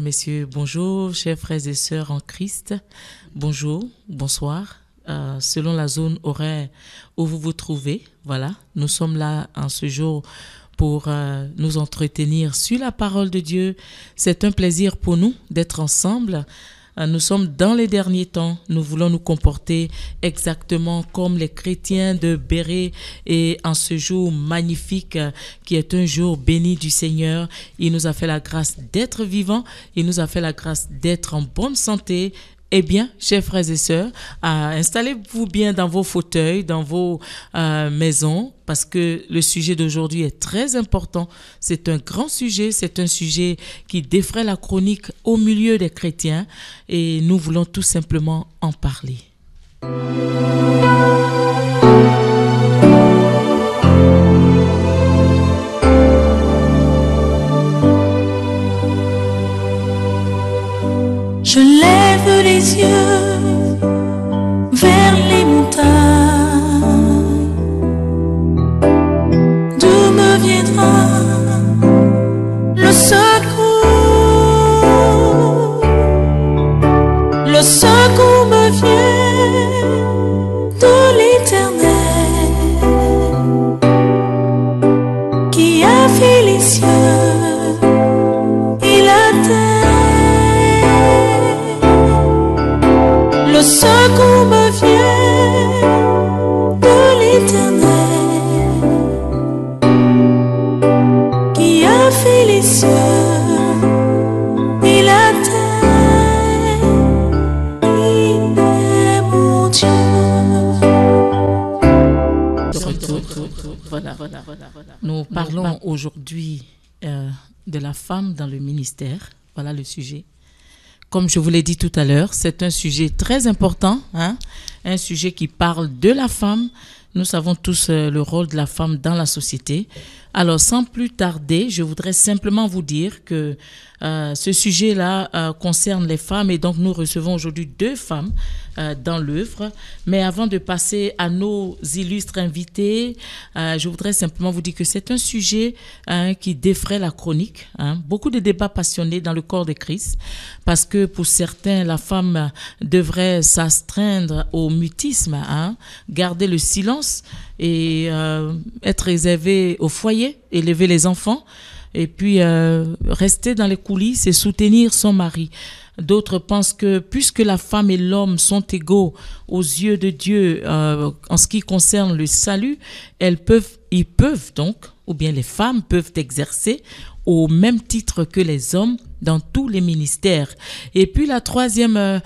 messieurs, bonjour, chers frères et sœurs en Christ. Bonjour, bonsoir. Selon la zone horaire où vous vous trouvez, voilà, nous sommes là en ce jour pour nous entretenir sur la parole de Dieu. C'est un plaisir pour nous d'être ensemble. Nous sommes dans les derniers temps. Nous voulons nous comporter exactement comme les chrétiens de Béret. Et en ce jour magnifique qui est un jour béni du Seigneur, il nous a fait la grâce d'être vivants. Il nous a fait la grâce d'être en bonne santé. Eh bien, chers frères et sœurs, installez-vous bien dans vos fauteuils, dans vos maisons, parce que le sujet d'aujourd'hui est très important. C'est un grand sujet, c'est un sujet qui défraie la chronique au milieu des chrétiens et nous voulons tout simplement en parler. Je lève les yeux vers les montagnes. D'où me viendra le secours? Le secours me vient de l'Éternel qui a fait les cieux et la terre. Le secours me vient de l'Éternel qui a fait les cieux et la terre. Il est mon Dieu. Voilà. Nous parlons aujourd'hui de la femme dans le ministère. Voilà le sujet. Comme je vous l'ai dit tout à l'heure, c'est un sujet très important, un sujet qui parle de la femme. Nous savons tous le rôle de la femme dans la société. Alors, sans plus tarder, je voudrais simplement vous dire que ce sujet-là concerne les femmes et donc nous recevons aujourd'hui 2 femmes dans l'œuvre. Mais avant de passer à nos illustres invités, je voudrais simplement vous dire que c'est un sujet qui défraie la chronique. Beaucoup de débats passionnés dans le corps de Christ parce que pour certains, la femme devrait s'astreindre au mutisme, garder le silence et être réservée au foyer, élever les enfants et puis rester dans les coulisses et soutenir son mari. D'autres pensent que puisque la femme et l'homme sont égaux aux yeux de Dieu en ce qui concerne le salut, ils peuvent donc, ou bien les femmes peuvent exercer au même titre que les hommes dans tous les ministères. Et puis la troisième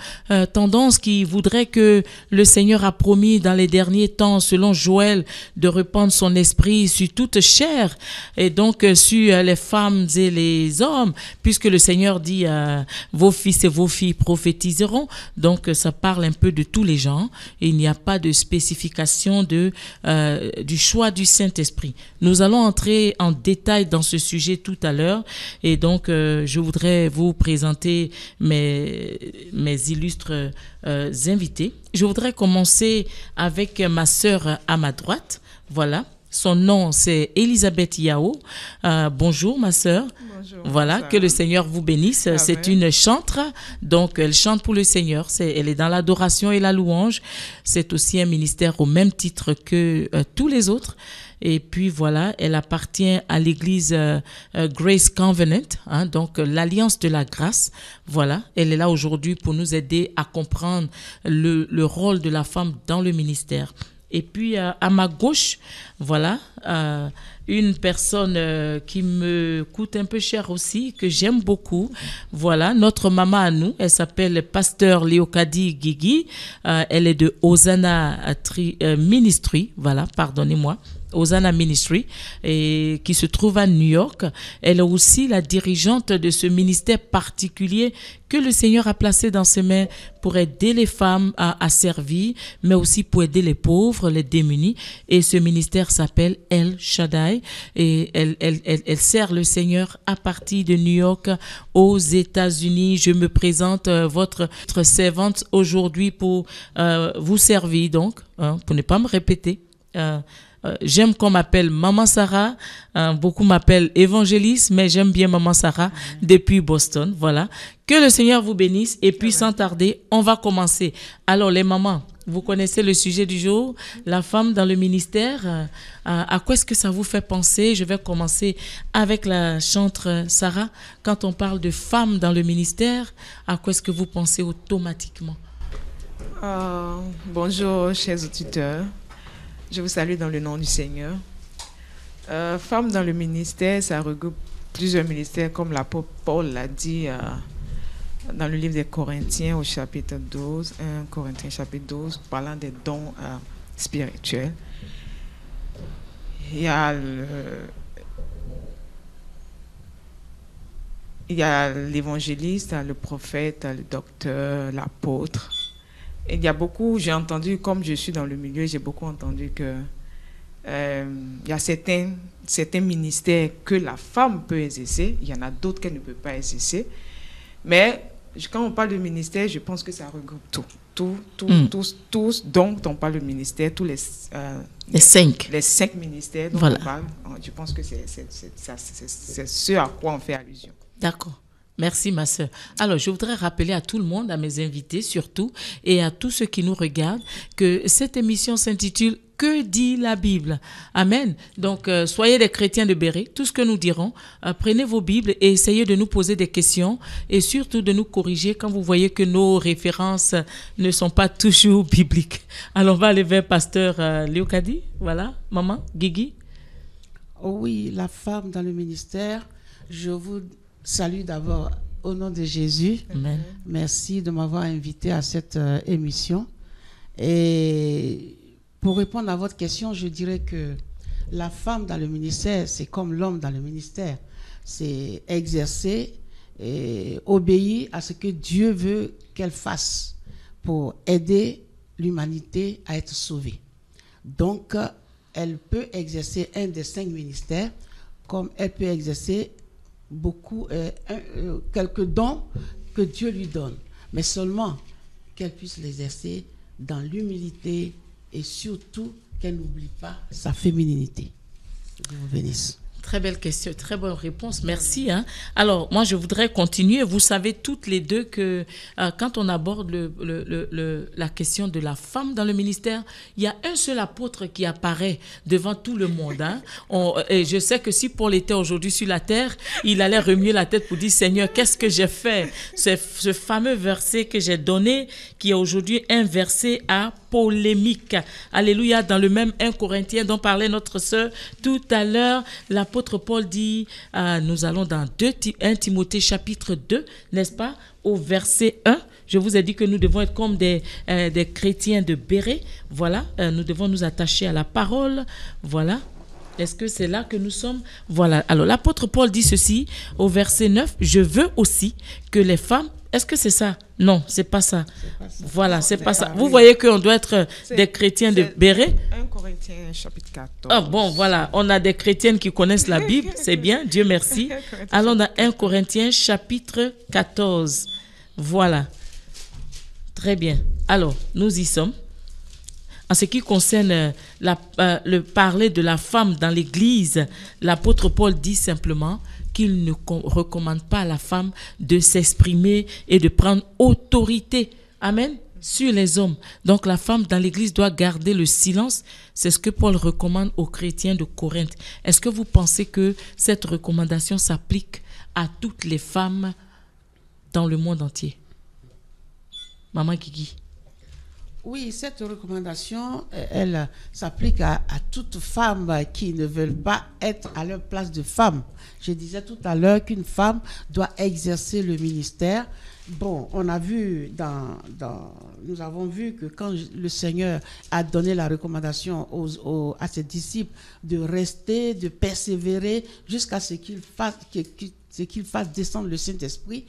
tendance qui voudrait que le Seigneur a promis dans les derniers temps, selon Joël, de répandre son esprit sur toute chair et donc sur les femmes et les hommes, puisque le Seigneur dit vos fils et vos filles prophétiseront. Donc ça parle un peu de tous les gens et il n'y a pas de spécification du choix du Saint-Esprit. Nous allons entrer en détail dans ce sujet tout à l'heure et donc je voudrais vous présenter mes illustres invités. Je voudrais commencer avec ma sœur à ma droite. Voilà. Son nom, c'est Elisabeth Yao. Bonjour, ma sœur. Bonjour. Voilà, que le Seigneur vous bénisse. Amen. C'est une chantre, donc elle chante pour le Seigneur. Elle est dans l'adoration et la louange. C'est aussi un ministère au même titre que tous les autres. Et puis voilà, elle appartient à l'église Grace Covenant, donc l'Alliance de la grâce. Voilà, elle est là aujourd'hui pour nous aider à comprendre le rôle de la femme dans le ministère. Et puis à ma gauche, voilà, une personne qui me coûte un peu cher aussi, que j'aime beaucoup. Voilà, notre maman à nous, elle s'appelle Pasteur Léocadie Guigui. Elle est de Hosanna Ministry, voilà, pardonnez-moi. Hosanna Ministry, et qui se trouve à New York. Elle est aussi la dirigeante de ce ministère particulier que le Seigneur a placé dans ses mains pour aider les femmes à servir, mais aussi pour aider les pauvres, les démunis. Et ce ministère s'appelle El Shaddai et elle sert le Seigneur à partir de New York aux États-Unis. Je me présente votre servante aujourd'hui pour vous servir, donc, pour ne pas me répéter. J'aime qu'on m'appelle Maman Sarah. Beaucoup m'appellent évangéliste, mais j'aime bien Maman Sarah depuis Boston. Voilà. Que le Seigneur vous bénisse. Et puis, sans tarder, on va commencer. Alors, les mamans, vous connaissez le sujet du jour, la femme dans le ministère. À quoi est-ce que ça vous fait penser? Je vais commencer avec la chantre Sarah. Quand on parle de femme dans le ministère, à quoi est-ce que vous pensez automatiquement? Bonjour, chers auditeurs. Je vous salue dans le nom du Seigneur. Femme dans le ministère, ça regroupe plusieurs ministères, comme l'apôtre Paul l'a dit dans le livre des Corinthiens au chapitre 12, 1 Corinthiens chapitre 12, parlant des dons spirituels. Il y a l'évangéliste, le prophète, le docteur, l'apôtre. Et il y a beaucoup, j'ai entendu, comme je suis dans le milieu, j'ai beaucoup entendu que il y a certains ministères que la femme peut exercer, il y en a d'autres qu'elle ne peut pas exercer. Mais quand on parle de ministère, je pense que ça regroupe tous. Donc, on parle de ministère, tous les 5 ministères dont on parle. Je pense que c'est ce à quoi on fait allusion. D'accord. Merci, ma sœur. Alors, je voudrais rappeler à tout le monde, à mes invités surtout, et à tous ceux qui nous regardent, que cette émission s'intitule « Que dit la Bible ?» Amen. Donc, soyez des chrétiens de Béret. Tout ce que nous dirons, prenez vos Bibles et essayez de nous poser des questions et surtout de nous corriger quand vous voyez que nos références ne sont pas toujours bibliques. Alors, on va aller vers Pasteur Léocadie. Voilà, maman, Guigui. Oh oui, la femme dans le ministère, je vous salue d'abord au nom de Jésus. Amen. Merci de m'avoir invité à cette émission. Et pour répondre à votre question, je dirais que la femme dans le ministère, c'est comme l'homme dans le ministère. C'est exercer et obéir à ce que Dieu veut qu'elle fasse pour aider l'humanité à être sauvée. Donc, elle peut exercer un des 5 ministères, comme elle peut exercer quelques dons que Dieu lui donne, mais seulement qu'elle puisse l'exercer dans l'humilité et surtout qu'elle n'oublie pas sa féminité. Dieu vous bénisse. Très belle question, très bonne réponse. Merci. Alors, moi, je voudrais continuer. Vous savez toutes les deux que quand on aborde la question de la femme dans le ministère, il y a un seul apôtre qui apparaît devant tout le monde. Et je sais que si Paul était aujourd'hui sur la terre, il allait remuer la tête pour dire « Seigneur, qu'est-ce que j'ai fait ?» Ce fameux verset que j'ai donné, qui est aujourd'hui un verset à polémique. Alléluia, dans le même 1 Corinthiens dont parlait notre sœur tout à l'heure, l'apôtre Paul dit, nous allons dans 1 Timothée chapitre 2, n'est-ce pas, au verset 1. Je vous ai dit que nous devons être comme des chrétiens de Béret. Voilà, nous devons nous attacher à la parole. Voilà. Est-ce que c'est là que nous sommes? Voilà. Alors, l'apôtre Paul dit ceci au verset 9. Je veux aussi que les femmes... Est-ce que c'est ça? Non, c'est pas ça. Voilà, c'est pas ça. Vous voyez qu'on doit être des chrétiens de Béret. 1 Corinthiens chapitre 14. Ah bon, voilà. On a des chrétiennes qui connaissent la Bible. C'est bien, Dieu merci. Allons dans 1 Corinthiens chapitre 14. Voilà. Très bien. Alors, nous y sommes. En ce qui concerne le parler de la femme dans l'Église, l'apôtre Paul dit simplement qu'il ne recommande pas à la femme de s'exprimer et de prendre autorité, amen, sur les hommes. Donc la femme dans l'Église doit garder le silence. C'est ce que Paul recommande aux chrétiens de Corinthe. Est-ce que vous pensez que cette recommandation s'applique à toutes les femmes dans le monde entier? Maman Guigui. Oui, cette recommandation, elle s'applique à toute femme qui ne veulent pas être à leur place de femme. Je disais tout à l'heure qu'une femme doit exercer le ministère. Bon, on a vu nous avons vu que quand le Seigneur a donné la recommandation à ses disciples de rester, de persévérer jusqu'à ce qu'il fasse descendre le Saint-Esprit,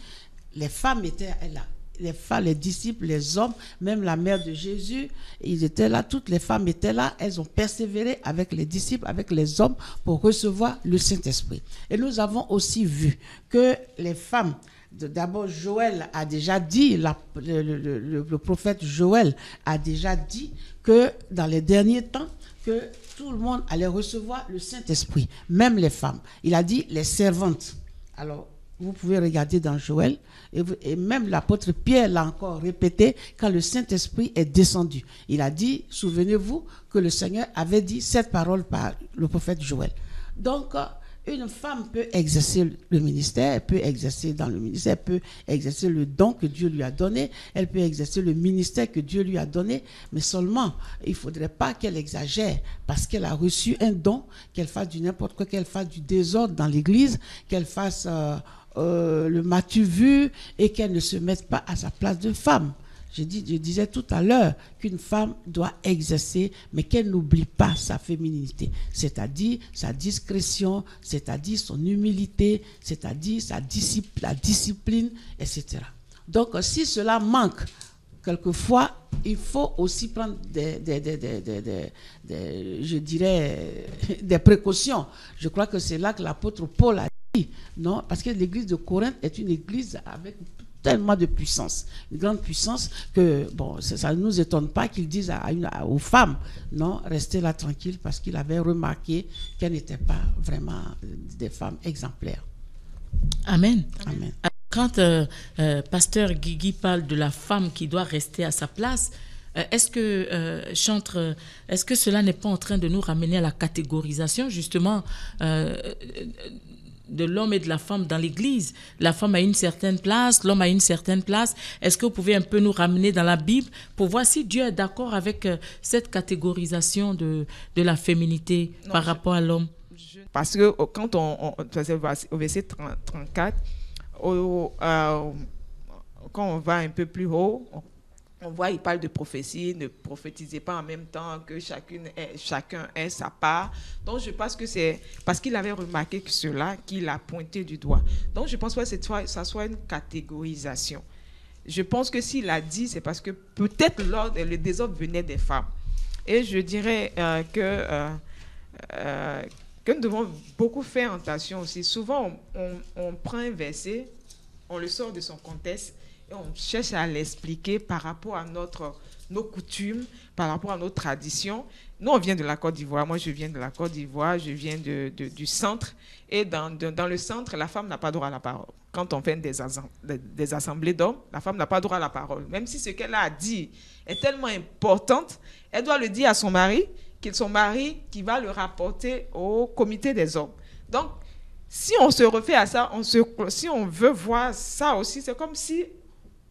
les femmes étaient là. Les disciples, les hommes, même la mère de Jésus, ils étaient là, toutes les femmes étaient là, elles ont persévéré avec les disciples, avec les hommes pour recevoir le Saint-Esprit. Et nous avons aussi vu que les femmes, d'abord Joël a déjà dit, le prophète Joël a déjà dit que dans les derniers temps, que tout le monde allait recevoir le Saint-Esprit, même les femmes. Il a dit les servantes. Alors, vous pouvez regarder dans Joël, et même l'apôtre Pierre l'a encore répété quand le Saint-Esprit est descendu. Il a dit, souvenez-vous que le Seigneur avait dit cette parole par le prophète Joël. Donc, une femme peut exercer le ministère, elle peut exercer dans le ministère, elle peut exercer le don que Dieu lui a donné, elle peut exercer le ministère que Dieu lui a donné, mais seulement, il ne faudrait pas qu'elle exagère parce qu'elle a reçu un don, qu'elle fasse du n'importe quoi, qu'elle fasse du désordre dans l'église, qu'elle fasse le m'as-tu vu et qu'elle ne se mette pas à sa place de femme. Je disais tout à l'heure qu'une femme doit exercer, mais qu'elle n'oublie pas sa féminité, c'est-à-dire sa discrétion, c'est-à-dire son humilité, c'est-à-dire la discipline, etc. Donc, si cela manque, quelquefois, il faut aussi prendre je dirais, des précautions. Je crois que c'est là que l'apôtre Paul a dit, non, parce que l'église de Corinthe est une église avec tellement de puissance, une grande puissance que, bon, ça ne nous étonne pas qu'ils disent aux femmes, non, restez là tranquille, parce qu'il avait remarqué qu'elles n'étaient pas vraiment des femmes exemplaires. Amen. Amen. Quand pasteur Guigui parle de la femme qui doit rester à sa place, est-ce que cela n'est pas en train de nous ramener à la catégorisation justement de l'homme et de la femme dans l'église? La femme a une certaine place, l'homme a une certaine place. Est-ce que vous pouvez un peu nous ramener dans la Bible pour voir si Dieu est d'accord avec cette catégorisation de la féminité par rapport à l'homme? Parce que quand on au verset 34, quand on va un peu plus haut, on voit, il parle de prophétie, ne prophétisez pas en même temps que chacun ait sa part. Donc, je pense que c'est parce qu'il avait remarqué que cela qu'il a pointé du doigt. Donc, je pense pas que ça soit une catégorisation. Je pense que s'il a dit, c'est parce que peut-être le désordre venait des femmes. Et je dirais que nous devons beaucoup faire attention aussi. Souvent, on prend un verset, on le sort de son contexte, et on cherche à l'expliquer par rapport à nos coutumes, par rapport à nos traditions. Nous, on vient de la Côte d'Ivoire. Moi, je viens de la Côte d'Ivoire. Je viens du centre. Et dans le centre, la femme n'a pas droit à la parole. Quand on fait des assemblées d'hommes, la femme n'a pas droit à la parole. Même si ce qu'elle a dit est tellement importante, elle doit le dire à son mari, son mari qui va le rapporter au comité des hommes. Donc, si on se refait à ça, si on veut voir ça aussi, c'est comme si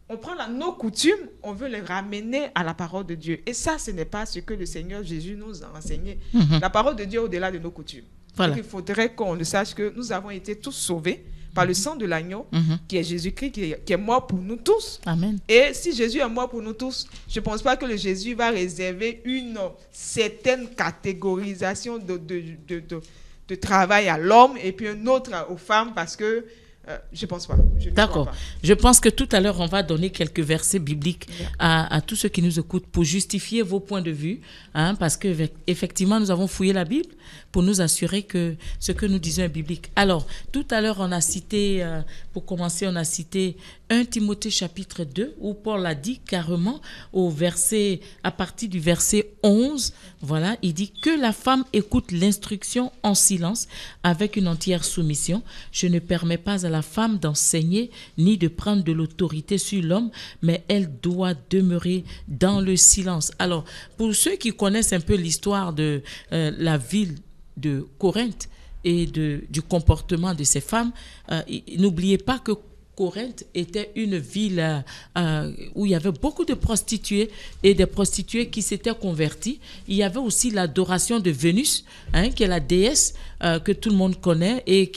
on prend nos coutumes, on veut les ramener à la parole de Dieu. Et ça, ce n'est pas ce que le Seigneur Jésus nous a enseigné. La parole de Dieu au-delà de nos coutumes. Voilà. Donc, il faudrait qu'on le sache que nous avons été tous sauvés par le sang de l'agneau, qui est Jésus-Christ, qui est mort pour nous tous. Amen. Et si Jésus est mort pour nous tous, je ne pense pas que le Jésus va réserver une certaine catégorisation de travail à l'homme et puis une autre aux femmes, parce que je ne pense pas. D'accord. Je pense que tout à l'heure, on va donner quelques versets bibliques à tous ceux qui nous écoutent pour justifier vos points de vue, parce qu'effectivement, nous avons fouillé la Bible pour nous assurer que ce que nous disons est biblique. Alors, tout à l'heure, on a cité, pour commencer, on a cité 1 Timothée chapitre 2, où Paul a dit carrément à partir du verset 11, voilà, il dit que la femme écoute l'instruction en silence avec une entière soumission. Je ne permets pas à la femme d'enseigner ni de prendre de l'autorité sur l'homme, mais elle doit demeurer dans le silence. Alors, pour ceux qui connaissent un peu l'histoire de la ville de Corinthe et du comportement de ces femmes, n'oubliez pas que Corinthe était une ville où il y avait beaucoup de prostituées et des prostituées qui s'étaient converties. Il y avait aussi l'adoration de Vénus, qui est la déesse que tout le monde connaît, et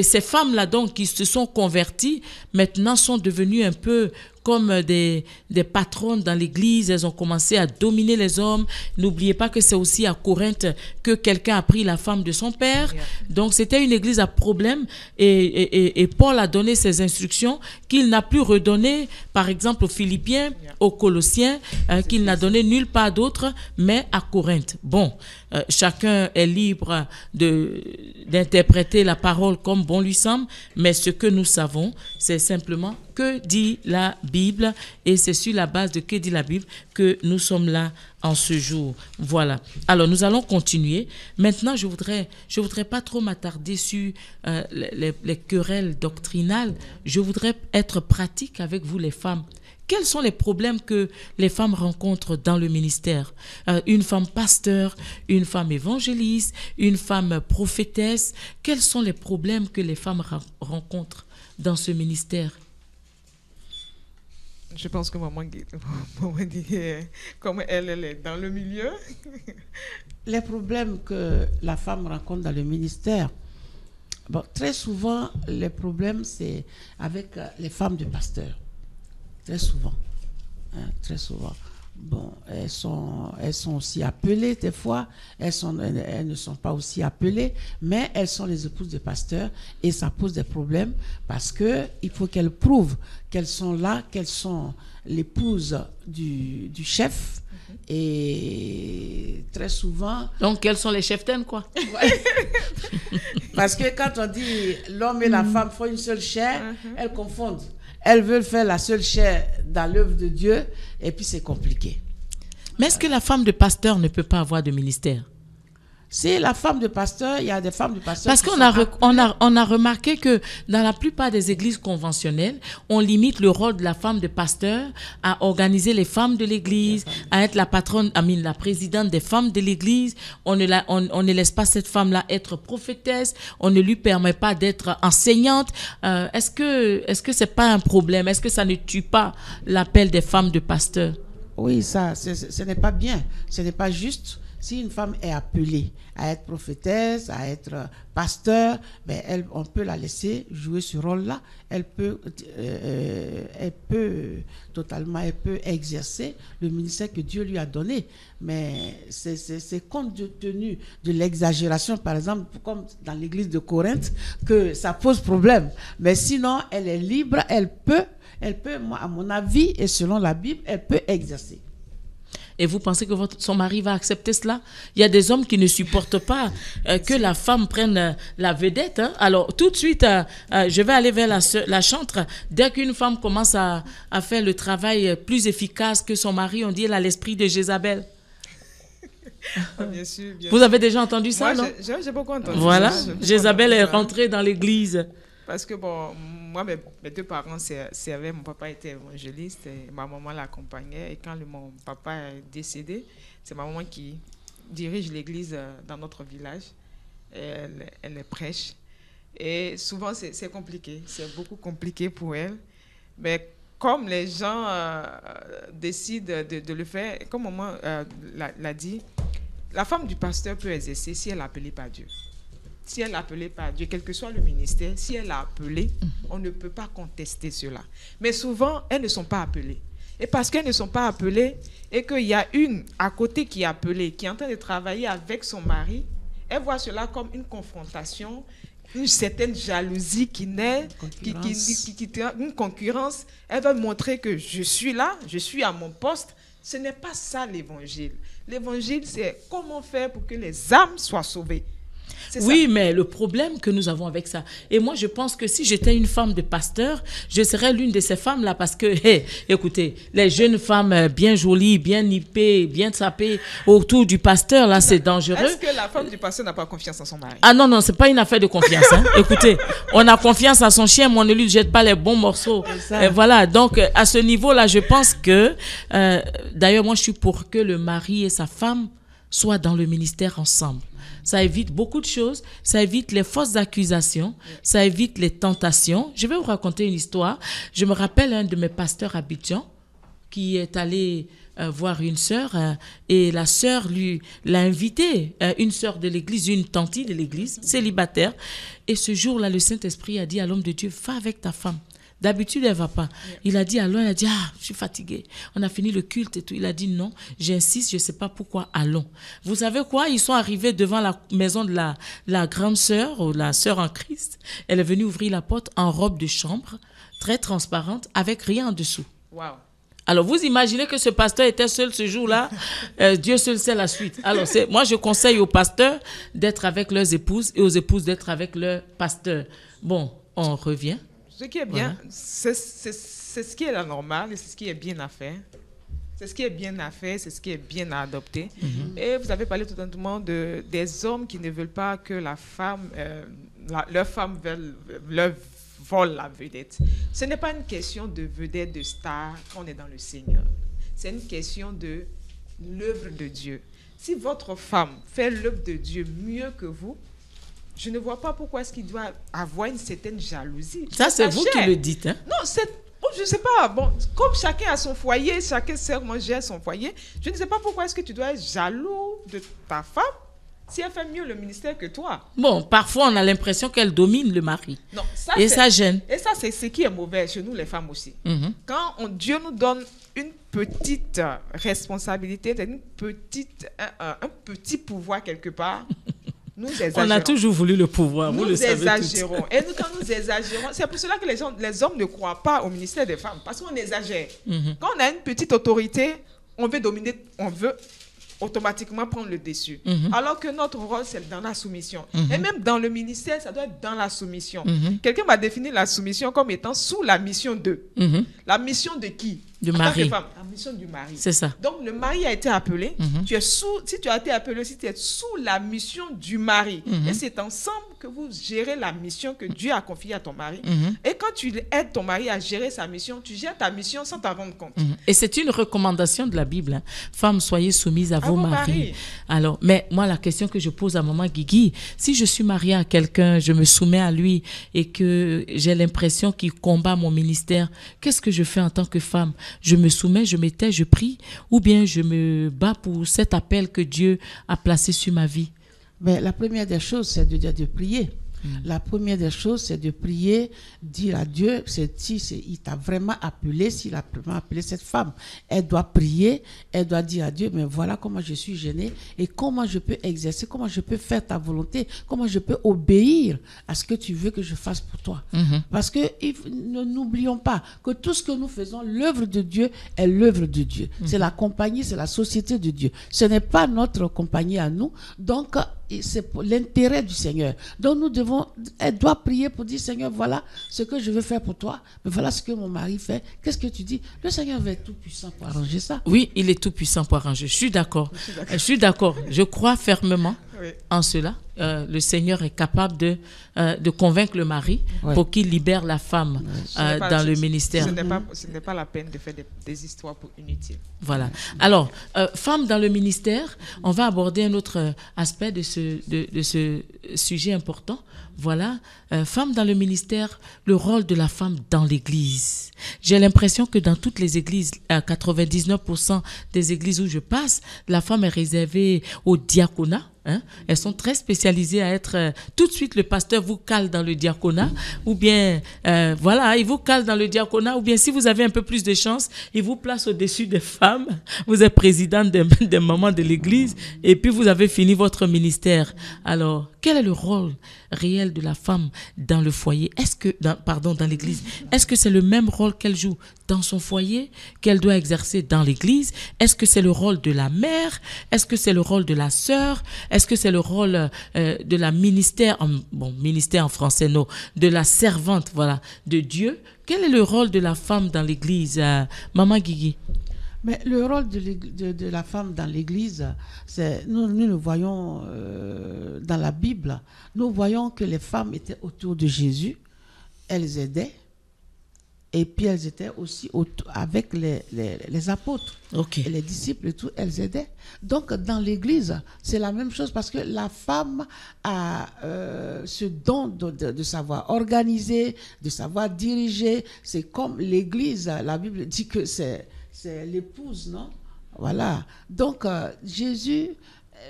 ces femmes-là donc qui se sont converties maintenant sont devenues un peu comme des patronnes dans l'église. Elles ont commencé à dominer les hommes. N'oubliez pas que c'est aussi à Corinthe que quelqu'un a pris la femme de son père. Donc c'était une église à problème, et Paul a donné ses instructions qu'il n'a plus redonnées, par exemple aux Philippiens, aux Colossiens, qu'il n'a donné nulle part d'autre, mais à Corinthe. Bon, chacun est libre d'interpréter la parole comme bon lui semble, mais ce que nous savons, c'est simplement que dit la Bible, et c'est sur la base de que dit la Bible que nous sommes là en ce jour. Voilà. Alors, nous allons continuer. Maintenant, je voudrais pas trop m'attarder sur les querelles doctrinales. Je voudrais être pratique avec vous, les femmes. Quels sont les problèmes que les femmes rencontrent dans le ministère? Une femme pasteur, une femme évangéliste, une femme prophétesse. Quels sont les problèmes que les femmes rencontrent dans ce ministère? Je pense que maman dit, comme elle est dans le milieu. Les problèmes que la femme rencontre dans le ministère, bon, très souvent, les problèmes, c'est avec les femmes de pasteurs. Très souvent. Très souvent. Bon, elles sont aussi appelées des fois, elles ne sont pas aussi appelées, mais elles sont les épouses de pasteurs et ça pose des problèmes parce qu'il faut qu'elles prouvent qu'elles sont là, qu'elles sont l'épouse du chef et très souvent... Donc, quels sont les cheftaines, quoi? Parce que quand on dit l'homme et la femme font une seule chair, elles confondent. Elles veulent faire la seule chair dans l'œuvre de Dieu et puis c'est compliqué. Mais est-ce que la femme de pasteur ne peut pas avoir de ministère? C'est la femme de pasteur, il y a des femmes de pasteur. Parce qu'on a remarqué que dans la plupart des églises conventionnelles, on limite le rôle de la femme de pasteur à organiser les femmes de l'église, à être la patronne, la présidente des femmes de l'église. On ne laisse pas cette femme-là être prophétesse. On ne lui permet pas d'être enseignante. Est-ce que c'est pas un problème? Est-ce que ça ne tue pas l'appel des femmes de pasteur? Oui, ce n'est pas bien. Ce n'est pas juste. Si une femme est appelée à être prophétesse, à être pasteur, ben on peut la laisser jouer ce rôle-là. Elle peut exercer le ministère que Dieu lui a donné. Mais c'est compte tenu de l'exagération, par exemple, comme dans l'église de Corinthe, que ça pose problème. Mais sinon, elle est libre, elle peut, moi, à mon avis, et selon la Bible, elle peut exercer. Et vous pensez que son mari va accepter cela? Il y a des hommes qui ne supportent pas que la femme prenne la vedette. Hein? Alors, tout de suite, je vais aller vers la chantre. Dès qu'une femme commence à faire le travail plus efficace que son mari, on dit elle a l'esprit de Jézabel. Bien sûr, bien vous avez déjà entendu ça, moi, non? J'ai beaucoup entendu voilà. ça. Jézabel est rentrée dans l'église. Parce que, bon, moi, mes deux parents servaient. Mon papa était évangéliste et ma maman l'accompagnait. Et quand mon papa est décédé, c'est ma maman qui dirige l'église dans notre village. Et elle est prêche. Et souvent, c'est compliqué. C'est beaucoup compliqué pour elle. Mais comme les gens décident de le faire, comme maman l'a dit, la femme du pasteur peut exercer si elle est appelée par Dieu. Si elle est appelée par Dieu, quel que soit le ministère, si elle est appelée, on ne peut pas contester cela. Mais souvent, elles ne sont pas appelées. Et parce qu'elles ne sont pas appelées, et qu'il y a une à côté qui est appelée, qui est en train de travailler avec son mari, elle voit cela comme une confrontation, une certaine jalousie qui naît, une concurrence. Elle va montrer que je suis là, je suis à mon poste. Ce n'est pas ça l'évangile. L'évangile, c'est comment faire pour que les âmes soient sauvées. Oui, mais le problème que nous avons avec ça, et moi je pense que si j'étais une femme de pasteur, je serais l'une de ces femmes-là parce que, écoutez, les jeunes femmes bien jolies, bien nippées, bien sapées autour du pasteur, là, c'est dangereux. Est-ce que la femme du pasteur n'a pas confiance en son mari? Ah non, c'est pas une affaire de confiance. Hein. Écoutez, on a confiance à son chien, mais on ne lui jette pas les bons morceaux. Et voilà, donc à ce niveau-là, je pense que, d'ailleurs, moi je suis pour que le mari et sa femme soient dans le ministère ensemble. Ça évite beaucoup de choses, ça évite les fausses accusations, ça évite les tentations. Je vais vous raconter une histoire. Je me rappelle un de mes pasteurs à Abidjan qui est allé voir une sœur et la sœur l'a invité, une sœur de l'église, une tantine de l'église, célibataire. Et ce jour-là, le Saint-Esprit a dit à l'homme de Dieu, va avec ta femme. D'habitude, elle ne va pas. Il a dit allons, elle a dit je suis fatiguée. On a fini le culte et tout. Il a dit non, j'insiste, je ne sais pas pourquoi, allons. Vous savez quoi? Ils sont arrivés devant la maison de la grande sœur ou la sœur en Christ. Elle est venue ouvrir la porte en robe de chambre, très transparente, avec rien en dessous. Wow. Alors, vous imaginez que ce pasteur était seul ce jour-là? Dieu seul sait la suite. Alors, moi, je conseille aux pasteurs d'être avec leurs épouses et aux épouses d'être avec leurs pasteurs. Bon, on revient. ce qui est bien, c'est ce qui est la normale et c'est ce qui est bien à faire. C'est ce qui est bien à faire, c'est ce qui est bien à adopter. Et vous avez parlé tout un moment des hommes qui ne veulent pas que la femme, leur femme leur vole la vedette. Ce n'est pas une question de vedette, de star quand on est dans le Seigneur. C'est une question de l'œuvre de Dieu. Si votre femme fait l'œuvre de Dieu mieux que vous, je ne vois pas pourquoi est-ce qu'il doit avoir une certaine jalousie. Ça, c'est vous qui le dites. Hein? Non, je ne sais pas. Bon, comme chacun a son foyer, chacun sait comment gérer son foyer, je ne sais pas pourquoi est-ce que tu dois être jaloux de ta femme si elle fait mieux le ministère que toi. Bon, parfois, on a l'impression qu'elle domine le mari. Non, ça gêne. Et ça, c'est ce qui est mauvais chez nous, les femmes aussi. Quand Dieu nous donne une petite responsabilité, un petit pouvoir quelque part, nous exagérons. On a toujours voulu le pouvoir, vous le savez tous. Nous exagérons. Et quand nous exagérons, c'est pour cela que les hommes ne croient pas au ministère des femmes, parce qu'on exagère. Quand on a une petite autorité, on veut dominer, on veut automatiquement prendre le dessus. Alors que notre rôle, c'est dans la soumission. Et même dans le ministère, ça doit être dans la soumission. Quelqu'un m'a défini la soumission comme étant sous la mission de. La mission de qui? Du mari. La mission du mari. C'est ça. Donc, le mari a été appelé. Tu es si tu as été appelé, si tu es sous la mission du mari. Et c'est ensemble que vous gérez la mission que Dieu a confiée à ton mari. Et quand tu aides ton mari à gérer sa mission, tu gères ta mission sans t'en rendre compte. Et c'est une recommandation de la Bible. Hein. Femmes, soyez soumises à vos maris. Alors, mais moi, la question que je pose à maman Guigui, si je suis mariée à quelqu'un, je me soumets à lui et que j'ai l'impression qu'il combat mon ministère, qu'est-ce que je fais en tant que femme? Je me soumets, je m'étais, je prie, ou bien je me bats pour cet appel que Dieu a placé sur ma vie? Mais la première des choses, c'est de prier. La première des choses, c'est de prier, dire à Dieu, il t'a vraiment appelé, s'il a vraiment appelé cette femme. Elle doit prier, elle doit dire à Dieu, mais voilà comment je suis gênée et comment je peux exercer, comment je peux faire ta volonté, comment je peux obéir à ce que tu veux que je fasse pour toi. Parce que n'oublions pas que tout ce que nous faisons, l'œuvre de Dieu est l'œuvre de Dieu. C'est la compagnie, c'est la société de Dieu. Ce n'est pas notre compagnie à nous. Donc, c'est pour l'intérêt du Seigneur. Donc elle doit prier pour dire, Seigneur, voilà ce que je veux faire pour toi, mais voilà ce que mon mari fait. Qu'est-ce que tu dis? Le Seigneur va être tout puissant pour arranger ça. Oui, il est tout puissant pour arranger. Je suis d'accord. Je crois fermement en cela. Le Seigneur est capable de convaincre le mari pour qu'il libère la femme dans le ministère. Ce n'est pas la peine de faire des histoires inutiles. Voilà. Alors, femme dans le ministère, on va aborder un autre aspect de ce sujet important. Voilà, femme dans le ministère, le rôle de la femme dans l'église. J'ai l'impression que dans toutes les églises, 99% des églises où je passe, la femme est réservée au diaconat. Hein? Elles sont très spécialisées à être tout de suite le pasteur vous cale dans le diaconat ou bien il vous cale dans le diaconat ou bien si vous avez un peu plus de chance il vous place au-dessus des femmes, vous êtes présidente des mamans de l'église et puis vous avez fini votre ministère. Alors quel est le rôle réel de la femme dans le foyer? Dans l'église? Est-ce que c'est le même rôle qu'elle joue dans son foyer qu'elle doit exercer dans l'église? Est-ce que c'est le rôle de la mère? Est-ce que c'est le rôle de la sœur? Est-ce que c'est le rôle de la ministère en français, non, de la servante, de Dieu? Quel est le rôle de la femme dans l'église, Maman Guigui? Mais le rôle de la femme dans l'église, c'est nous le voyons dans la Bible. Nous voyons que les femmes étaient autour de Jésus, elles aidaient. Et puis elles étaient aussi avec les apôtres, et les disciples et tout, elles aidaient. Donc dans l'église, c'est la même chose parce que la femme a ce don de savoir organiser, de savoir diriger. C'est comme l'église, la Bible dit que c'est l'épouse, non? Voilà. Donc Jésus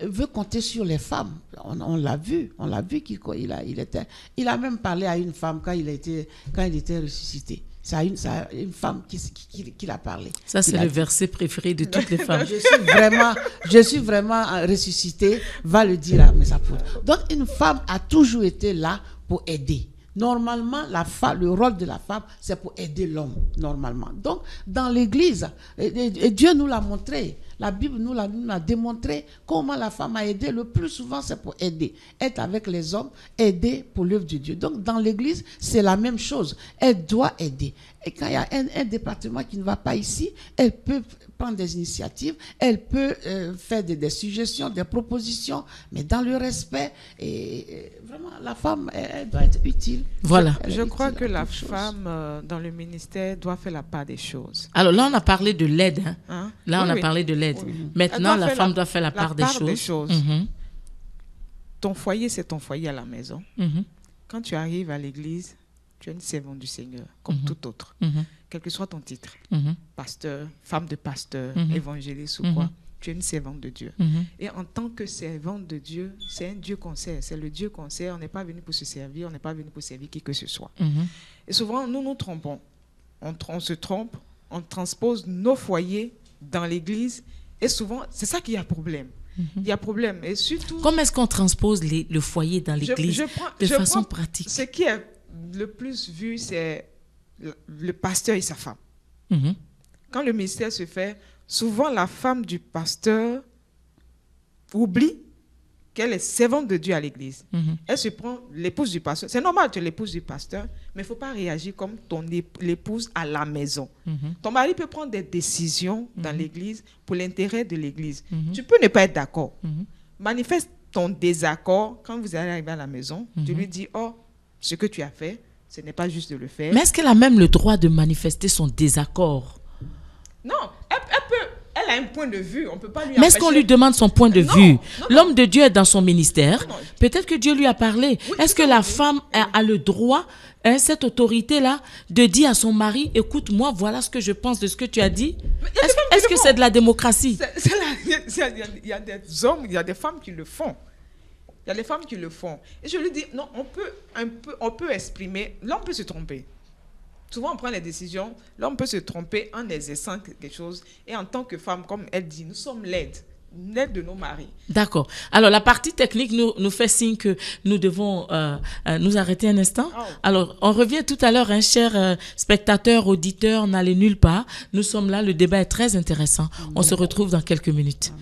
veut compter sur les femmes. On l'a vu qu'il a même parlé à une femme quand il était ressuscité. C'est une femme qui l'a parlé. Ça, c'est le verset préféré de toutes les femmes. Je suis vraiment ressuscitée, va le dire à mes apôtres. Donc, une femme a toujours été là pour aider. Normalement, le rôle de la femme, c'est pour aider l'homme, normalement. Donc, dans l'église, et Dieu nous l'a montré, La Bible nous a démontré comment la femme a aidé. Le plus souvent, c'est pour aider. Être avec les hommes, aider pour l'œuvre de Dieu. Donc, dans l'église, c'est la même chose. Elle doit aider. Et quand il y a un département qui ne va pas ici, elle peut prendre des initiatives, elle peut faire des suggestions, des propositions, mais dans le respect. Et vraiment, la femme, elle doit être utile. Voilà. Je crois que la femme dans le ministère doit faire la part des choses. Alors là, on a parlé de l'aide. Hein? Là, Oui, on a oui. parlé de l'aide. Oui. Maintenant, la femme doit faire la part des choses. Mhm. Ton foyer, c'est ton foyer à la maison. Mhm. Quand tu arrives à l'église, tu es une servante du Seigneur, comme tout autre. Mhm. Quel que soit ton titre, Mhm. pasteur, femme de pasteur, Mhm. évangéliste ou Mhm. quoi, tu es une servante de Dieu. Mhm. Et en tant que servante de Dieu, c'est un Dieu qu'on sert. C'est le Dieu qu'on sert. On n'est pas venu pour se servir, on n'est pas venu pour servir qui que ce soit. Mhm. Et souvent, nous nous trompons. On se trompe, on transpose nos foyers dans l'église. Et souvent, c'est ça qu'il y a problème. Il y a problème. Et surtout... Comment est-ce qu'on transpose le foyer dans l'église de façon pratique? Ce qui est le plus vu, c'est le pasteur et sa femme. Mhm. Quand le ministère se fait, souvent la femme du pasteur oublie qu'elle est servante de Dieu à l'église. Mhm. Elle se prend l'épouse du pasteur. C'est normal, tu es l'épouse du pasteur, mais il ne faut pas réagir comme l'épouse à la maison. Mhm. Ton mari peut prendre des décisions dans l'église pour l'intérêt de l'église. Mhm. Tu peux ne pas être d'accord. Mhm. Manifeste ton désaccord quand vous allez arriver à la maison. Tu lui dis, oh, ce que tu as fait, ce n'est pas juste de le faire. Mais est-ce qu'elle a même le droit de manifester son désaccord? Non, elle a un point de vue. On peut pas lui Mais est-ce qu'on lui demande son point de Non, vue? non, L'homme de Dieu est dans son ministère. Non. Peut-être que Dieu lui a parlé. Oui, Est-ce que la femme a le droit, cette autorité-là, de dire à son mari, écoute, moi, voilà ce que je pense de ce que tu as dit? Est-ce que c'est de la démocratie? Il y a des hommes, il y a des femmes qui le font. Il y a des femmes qui le font. Et je lui dis, non, on peut exprimer. L'homme peut se tromper. Souvent, on prend les décisions. L'homme peut se tromper en exerçant quelque chose. Et en tant que femme, comme elle dit, nous sommes l'aide de nos maris. D'accord. Alors, la partie technique nous fait signe que nous devons nous arrêter un instant. Oh. Alors, on revient tout à l'heure, hein, chers spectateurs, auditeurs, n'allez nulle part. Nous sommes là, le débat est très intéressant. On se retrouve dans quelques minutes.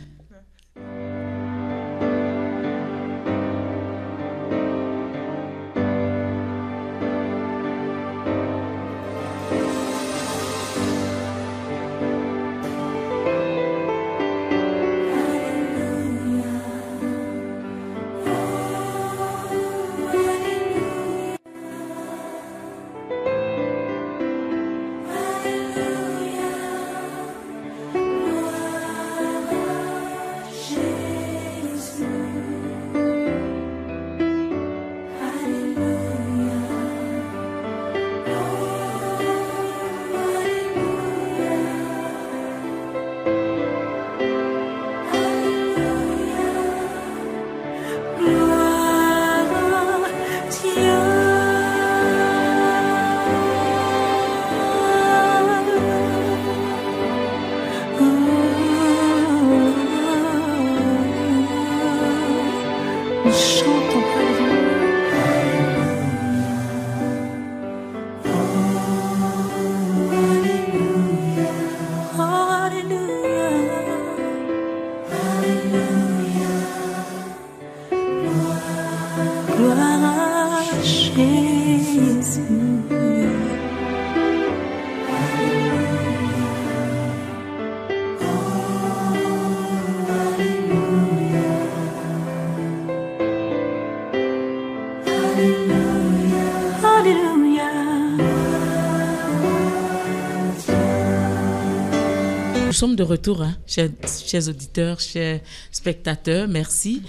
Nous sommes de retour, hein, chers auditeurs, chers spectateurs. Merci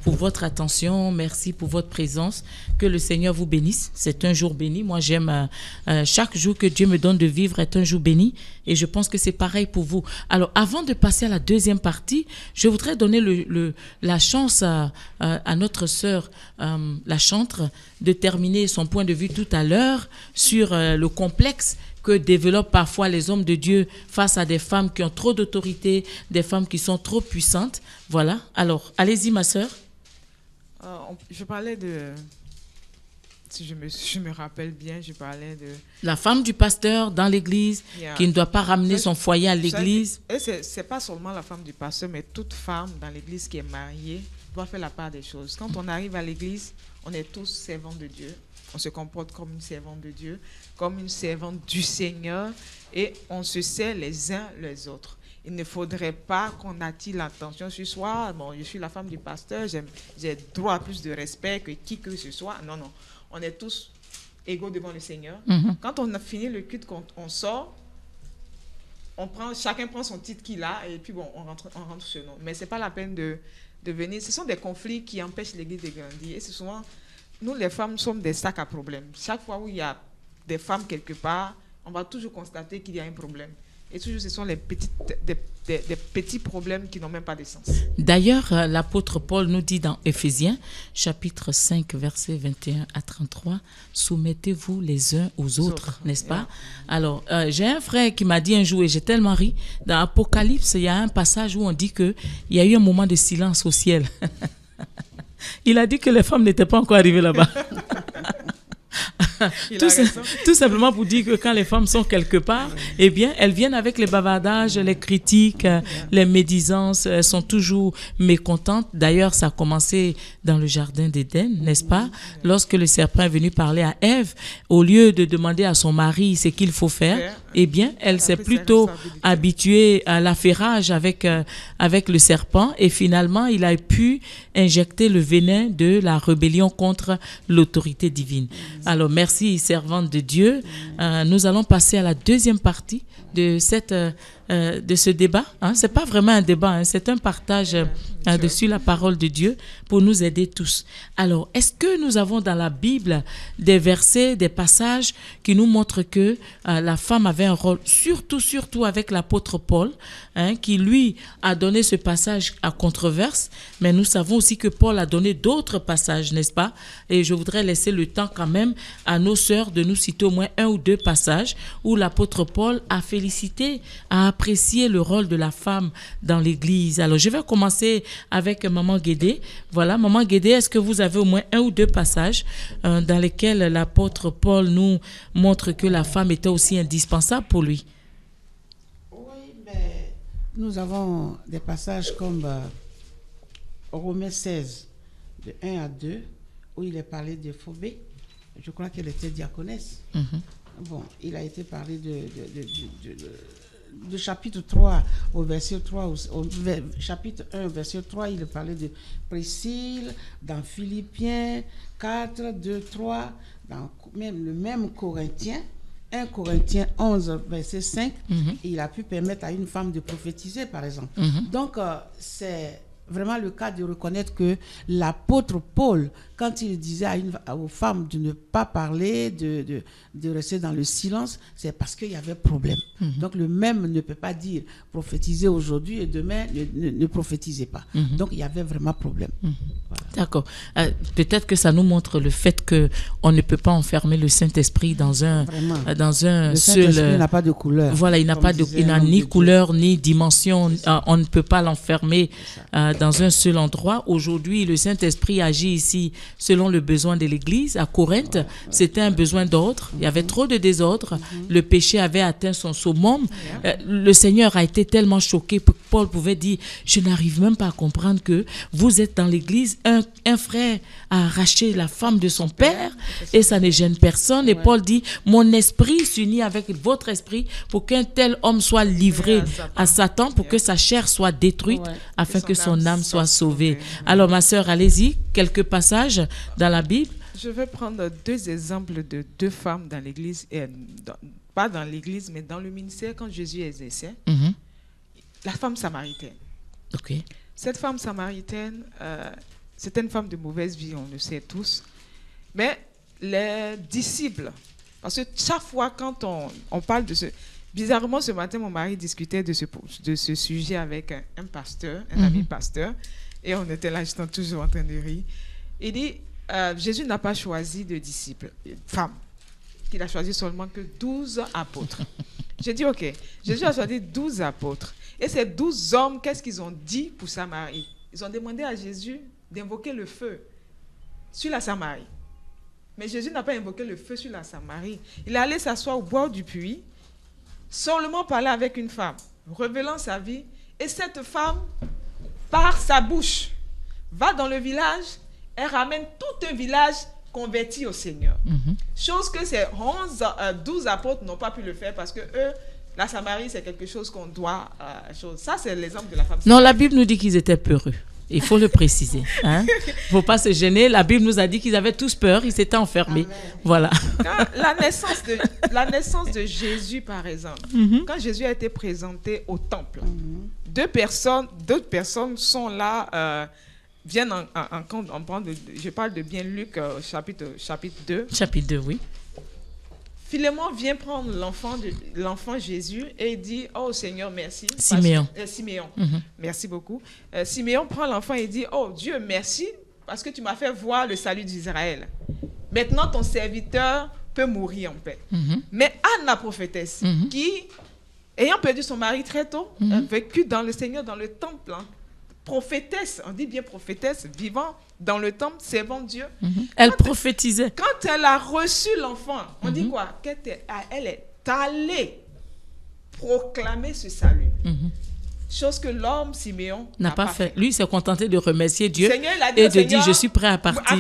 pour votre attention, merci pour votre présence. Que le Seigneur vous bénisse. C'est un jour béni. Moi, j'aime chaque jour que Dieu me donne de vivre est un jour béni. Et je pense que c'est pareil pour vous. Alors, avant de passer à la deuxième partie, je voudrais donner la chance à notre sœur, la chantre, de terminer son point de vue tout à l'heure sur le complexe que développent parfois les hommes de Dieu face à des femmes qui ont trop d'autorité, des femmes qui sont trop puissantes. Voilà. Alors, allez-y, ma sœur. Je parlais de si je me rappelle bien, je parlais de... La femme du pasteur dans l'église, qui ne doit pas ramener son foyer à l'église. Et c'est pas seulement la femme du pasteur, mais toute femme dans l'église qui est mariée doit faire la part des choses. Quand on arrive à l'église, on est tous servants de Dieu. On se comporte comme une servante de Dieu, comme une servante du Seigneur, et on se sert les uns les autres. Il ne faudrait pas qu'on attire l'attention sur soi. Bon, je suis la femme du pasteur, j'ai droit à plus de respect que qui que ce soit. Non, non. On est tous égaux devant le Seigneur. Quand on a fini le culte, on sort, chacun prend son titre qu'il a, et puis bon, on rentre chez nous. Mais ce n'est pas la peine de venir. Ce sont des conflits qui empêchent l'Église de grandir. Et c'est souvent, nous les femmes sommes des sacs à problèmes. Chaque fois où il y a des femmes quelque part, on va toujours constater qu'il y a un problème. Et toujours, ce sont des petits problèmes qui n'ont même pas de sens. D'ailleurs, l'apôtre Paul nous dit dans Éphésiens, chapitre 5, versets 21 à 33, « Soumettez-vous les uns aux autres, n'est-ce pas ?» Alors, j'ai un frère qui m'a dit un jour, et j'ai tellement ri, dans Apocalypse, il y a un passage où on dit qu'il y a eu un moment de silence au ciel. Il a dit que les femmes n'étaient pas encore arrivées là-bas. Tout simplement pour dire que quand les femmes sont quelque part, eh bien, elles viennent avec les bavardages, les critiques, les médisances, elles sont toujours mécontentes. D'ailleurs, ça a commencé dans le jardin d'Éden, n'est-ce pas? Lorsque le serpent est venu parler à Ève, au lieu de demander à son mari ce qu'il faut faire, eh bien, elle s'est plutôt habituée à l'affairage avec le serpent, et finalement, il a pu injecter le venin de la rébellion contre l'autorité divine. Alors, merci, servante de Dieu. Nous allons passer à la deuxième partie de ce débat. Ce n'est pas vraiment un débat, c'est un partage dessus la parole de Dieu pour nous aider tous. Alors, est-ce que nous avons dans la Bible des versets, des passages qui nous montrent que la femme avait un rôle, surtout avec l'apôtre Paul, qui lui a donné ce passage à controverse, mais nous savons aussi que Paul a donné d'autres passages, n'est-ce pas? Et je voudrais laisser le temps quand même à nos sœurs de nous citer au moins un ou deux passages où l'apôtre Paul a félicité, a apprécié le rôle de la femme dans l'Église. Alors, je vais commencer avec Maman Guédé. Voilà, Maman Guédé, est-ce que vous avez au moins un ou deux passages dans lesquels l'apôtre Paul nous montre que la femme était aussi indispensable pour lui? Oui, mais nous avons des passages comme Romains 16, de 1 à 2, où il est parlé de Phobé. Je crois qu'elle était diaconesse. Bon, il a été parlé de chapitre 3 au verset 3, chapitre 1, verset 3, il parlait de Priscille, dans Philippiens 4, 2, 3, dans même le même Corinthien, 1 Corinthiens 11, verset 5, il a pu permettre à une femme de prophétiser, par exemple. Donc, c'est vraiment le cas de reconnaître que l'apôtre Paul, quand il disait aux femmes de ne pas parler, de rester dans le silence, c'est parce qu'il y avait problème. Donc le même ne peut pas dire prophétiser aujourd'hui et demain ne prophétisez pas. Donc il y avait vraiment problème. Voilà. D'accord. Peut-être que ça nous montre le fait qu'on ne peut pas enfermer le Saint-Esprit dans un le seul... Saint-Esprit n'a pas de couleur. Voilà, il n'a ni couleur ni dimension. On ne peut pas l'enfermer dans un seul endroit. Aujourd'hui, le Saint-Esprit agit ici selon le besoin de l'Église. À Corinthe, c'était un besoin d'ordre. Il y avait trop de désordre. Le péché avait atteint son summum. Le Seigneur a été tellement choqué que Paul pouvait dire, je n'arrive même pas à comprendre que vous êtes dans l'Église, un frère a arraché la femme de son père et ça ne gêne personne. Et Paul dit, mon esprit s'unit avec votre esprit pour qu'un tel homme soit livré à Satan pour que sa chair soit détruite afin que son âme soit sauvée. Alors ma sœur, allez-y, quelques passages dans la Bible. Je vais prendre deux exemples de deux femmes dans l'Église, pas dans l'Église, mais dans le ministère quand Jésus exerçait. La femme samaritaine. Cette femme samaritaine, c'était une femme de mauvaise vie, on le sait tous. Mais les disciples, parce que chaque fois quand on parle de ce... Bizarrement, ce matin, mon mari discutait de ce sujet avec un pasteur, un ami pasteur, et on était là, j'étais toujours en train de rire. Il dit, Jésus n'a pas choisi de disciples, femmes, qu'il a choisi seulement que 12 apôtres. J'ai dit, ok, Jésus a choisi 12 apôtres. Et ces 12 hommes, qu'est-ce qu'ils ont dit pour Samarie? Ils ont demandé à Jésus d'invoquer le feu sur la Samarie. Mais Jésus n'a pas invoqué le feu sur la Samarie. Il est allé s'asseoir au bord du puits, seulement parler avec une femme, révélant sa vie. Et cette femme, par sa bouche, va dans le village et ramène tout un village converti au Seigneur. Chose que ces 12 apôtres n'ont pas pu le faire parce que eux, la Samarie, c'est quelque chose qu'on doit... Ça, c'est l'exemple de la femme. Non, la Bible nous dit qu'ils étaient peureux. Il faut le préciser. Il ne faut pas se gêner. La Bible nous a dit qu'ils avaient tous peur. Ils s'étaient enfermés. Amen. Voilà. La naissance de Jésus, par exemple, quand Jésus a été présenté au temple, deux personnes sont là, viennent en compte. Je parle de bien Luc, chapitre 2. Chapitre 2, oui. Philémon vient prendre l'enfant Jésus et il dit « Oh Seigneur, merci. » Siméon. Siméon. Merci beaucoup. Siméon prend l'enfant et dit « Oh Dieu, merci parce que tu m'as fait voir le salut d'Israël. Maintenant, ton serviteur peut mourir en paix. » Mais Anne, la prophétesse, qui, ayant perdu son mari très tôt, a vécu dans le Seigneur, dans le temple, prophétesse, on dit bien prophétesse, vivant dans le temple, servant Dieu. Elle prophétisait. Quand elle a reçu l'enfant, on dit quoi? Elle est allée proclamer ce salut. Chose que l'homme Siméon n'a pas fait. Lui, il s'est contenté de remercier Dieu Seigneur, il a dit et au de Seigneur, dire, je suis prêt à partir.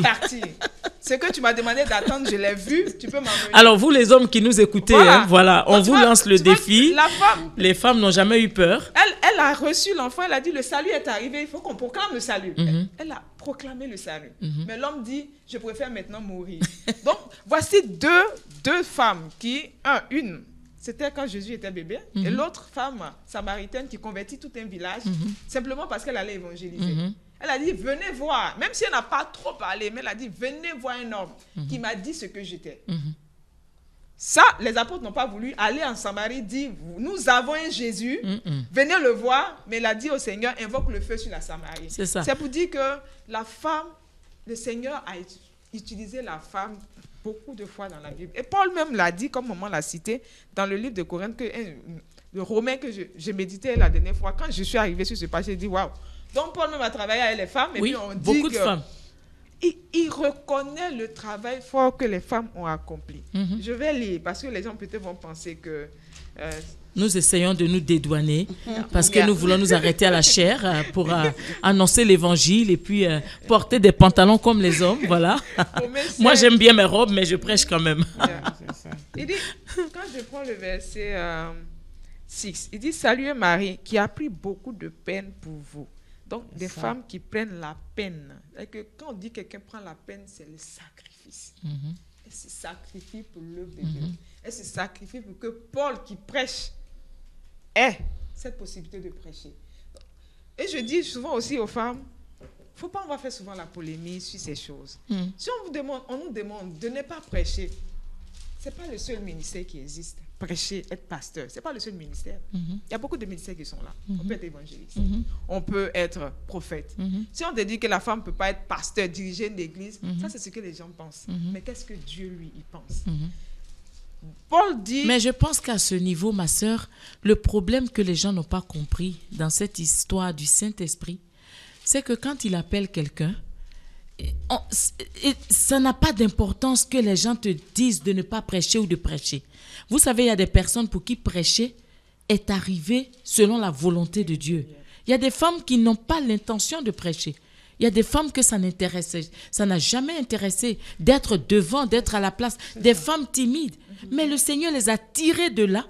Ce que tu m'as demandé d'attendre, je l'ai vu, tu peux m'envoyer. Alors, vous les hommes qui nous écoutez, voilà, on vous lance le défi. La femme, les femmes n'ont jamais eu peur. Elle a reçu l'enfant, elle a dit, le salut est arrivé, il faut qu'on proclame le salut. Elle a proclamé le salut. Mais l'homme dit, je préfère maintenant mourir. Donc, voici deux femmes qui, une, c'était quand Jésus était bébé, et l'autre femme samaritaine qui convertit tout un village, simplement parce qu'elle allait évangéliser. Elle a dit, venez voir, même si elle n'a pas trop parlé, mais elle a dit, venez voir un homme qui m'a dit ce que j'étais. Ça, les apôtres n'ont pas voulu aller en Samarie, dire, nous avons un Jésus, venez le voir, mais il a dit au Seigneur, invoque le feu sur la Samarie. C'est ça. C'est pour dire que la femme, le Seigneur a utilisé la femme beaucoup de fois dans la Bible. Et Paul même l'a dit, comme maman l'a cité, dans le livre de Corinthe, le Romain que je méditais la dernière fois, quand je suis arrivée sur ce passage, j'ai dit, waouh. Donc Paul même a travaillé avec les femmes, et puis on dit beaucoup de femmes. Il reconnaît le travail fort que les femmes ont accompli. Je vais lire, parce que les gens peut-être vont penser que... nous essayons de nous dédouaner, parce que nous voulons nous arrêter à la chair pour annoncer l'évangile et puis porter des pantalons comme les hommes, voilà. Moi, j'aime bien mes robes, mais je prêche quand même. Il dit, quand je prends le verset 6, il dit, saluez Marie, qui a pris beaucoup de peine pour vous. Donc, des femmes qui prennent la peine. Et que quand on dit que quelqu'un prend la peine, c'est le sacrifice. Elle se sacrifie pour l'œuvre de Dieu. Elle se sacrifie pour que Paul, qui prêche, ait cette possibilité de prêcher. Et je dis souvent aussi aux femmes, faut pas, on va faire souvent la polémique sur ces choses. Si on nous demande de ne pas prêcher, c'est pas le seul ministère qui existe. Prêcher, être pasteur, c'est pas le seul ministère. Il y a beaucoup de ministères qui sont là. On peut être évangéliste, on peut être prophète. Si on te dit que la femme peut pas être pasteur, diriger une église, ça c'est ce que les gens pensent. Mais qu'est-ce que Dieu lui y pense? Paul dit... Mais je pense qu'à ce niveau, ma sœur, le problème que les gens n'ont pas compris dans cette histoire du Saint-Esprit, c'est que quand il appelle quelqu'un, ça n'a pas d'importance que les gens te disent de ne pas prêcher ou de prêcher. Vous savez, il y a des personnes pour qui prêcher est arrivé selon la volonté de Dieu. Il y a des femmes qui n'ont pas l'intention de prêcher. Il y a des femmes que ça n'a jamais intéressé d'être devant, d'être à la place. Des femmes timides. Mais le Seigneur les a tirées de là